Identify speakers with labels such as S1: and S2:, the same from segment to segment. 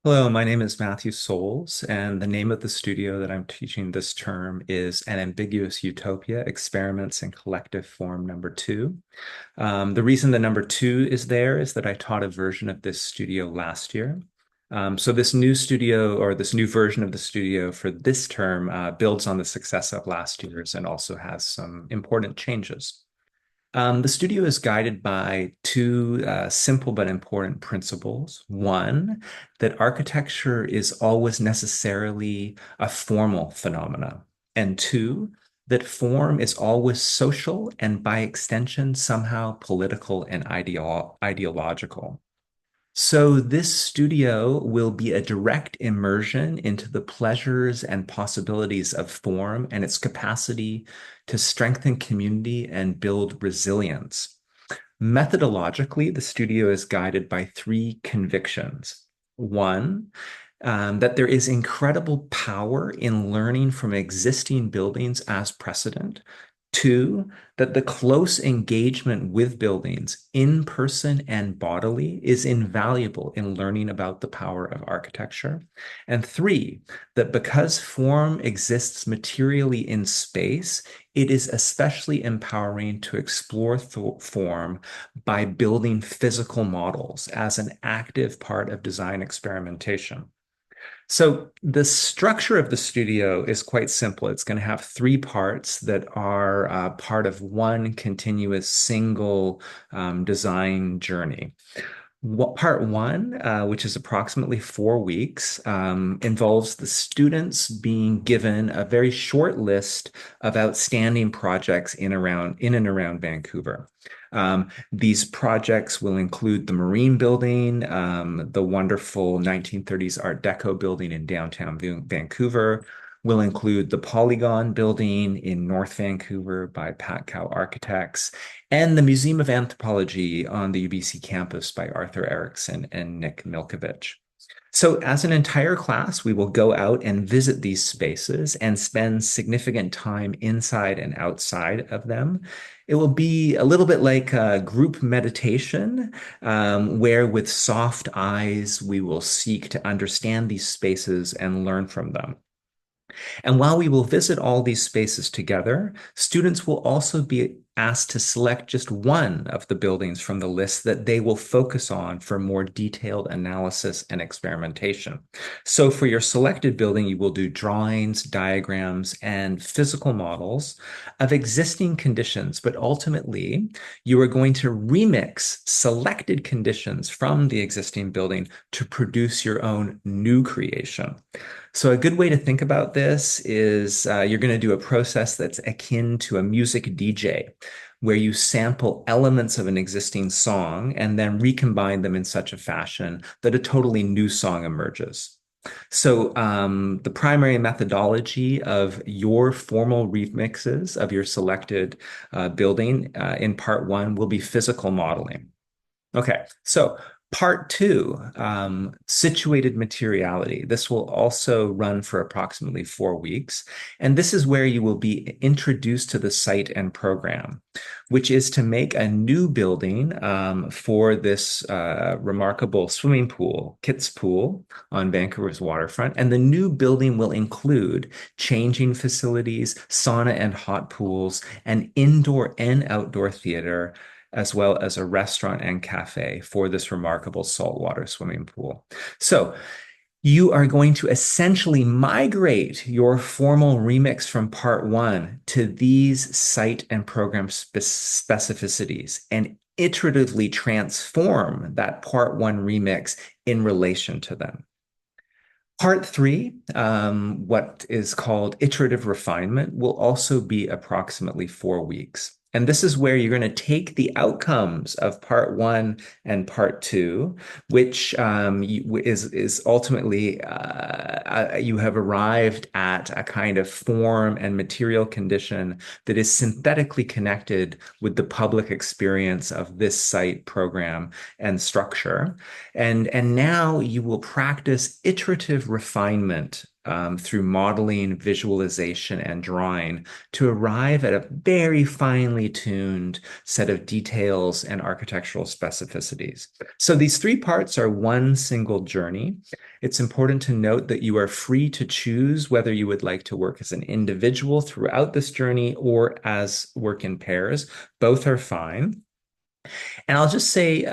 S1: Hello, my name is Matthew Souls, and the name of the studio that I'm teaching this term is An Ambiguous Utopia: Experiments in Collective Form number 2. The reason the number 2 is there is that I taught a version of this studio last year. So this new studio or this new version of the studio for this term builds on the success of last year's and also has some important changes. The studio is guided by two simple but important principles. One, that architecture is always necessarily a formal phenomena. And two, that form is always social and by extension, somehow political and ideological. So, this studio will be a direct immersion into the pleasures and possibilities of form and its capacity to strengthen community and build resilience. Methodologically, the studio is guided by three convictions. One, that there is incredible power in learning from existing buildings as precedent. Two, that the close engagement with buildings, in person and bodily, is invaluable in learning about the power of architecture. And three, that because form exists materially in space, it is especially empowering to explore form by building physical models as an active part of design experimentation. So the structure of the studio is quite simple. It's going to have three parts that are part of one continuous single design journey. Part one, which is approximately 4 weeks, involves the students being given a very short list of outstanding projects in and around Vancouver. These projects will include the Marine Building, the wonderful 1930s Art Deco building in downtown Vancouver. Will include the Polygon Building in North Vancouver by Pat Cow Architects, and the Museum of Anthropology on the UBC campus by Arthur Erickson and Nick Milkovich. So, as an entire class, we will go out and visit these spaces and spend significant time inside and outside of them. It will be a little bit like a group meditation, where with soft eyes, we will seek to understand these spaces and learn from them. And while we will visit all these spaces together, students will also be asked to select just one of the buildings from the list that they will focus on for more detailed analysis and experimentation. So for your selected building, you will do drawings, diagrams, and physical models of existing conditions, but ultimately you are going to remix selected conditions from the existing building to produce your own new creation. So, a good way to think about this is you're going to do a process that's akin to a music DJ, where you sample elements of an existing song and then recombine them in such a fashion that a totally new song emerges. So, the primary methodology of your formal remixes of your selected building in part one will be physical modeling. Okay, so part two, situated materiality. This will also run for approximately 4 weeks. And this is where you will be introduced to the site and program, which is to make a new building for this remarkable swimming pool, Kitts Pool on Vancouver's waterfront. And the new building will include changing facilities, sauna and hot pools, an indoor and outdoor theater, as well as a restaurant and cafe for this remarkable saltwater swimming pool. So, you are going to essentially migrate your formal remix from part one to these site and program specificities and iteratively transform that part one remix in relation to them. Part three, what is called iterative refinement, will also be approximately 4 weeks. And this is where you're going to take the outcomes of part one and part two, which is ultimately you have arrived at a kind of form and material condition that is synthetically connected with the public experience of this site, program, and structure. And now you will practice iterative refinement through modeling, visualization, and drawing to arrive at a very finely tuned set of details and architectural specificities. So these three parts are one single journey. It's important to note that you are free to choose whether you would like to work as an individual throughout this journey or as work in pairs. Both are fine. And I'll just say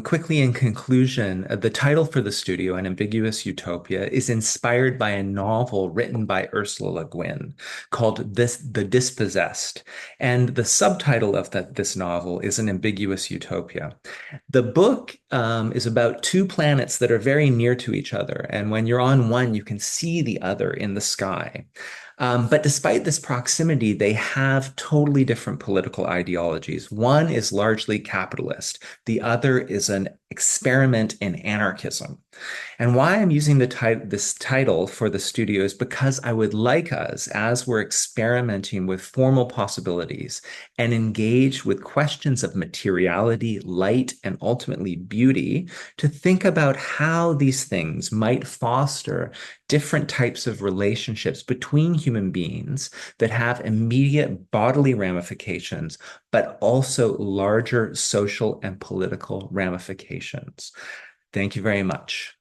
S1: quickly in conclusion, the title for the studio, An Ambiguous Utopia, is inspired by a novel written by Ursula Le Guin called The Dispossessed. And the subtitle of this novel is An Ambiguous Utopia. The book is about two planets that are very near to each other. And when you're on one, you can see the other in the sky. But despite this proximity, they have totally different political ideologies. One is largely capitalist, the other is an experiment in anarchism. And why I'm using this title for the studio is because I would like us, as we're experimenting with formal possibilities and engage with questions of materiality, light, and ultimately beauty, to think about how these things might foster different types of relationships between human beings that have immediate bodily ramifications, but also larger social and political ramifications. Thank you very much.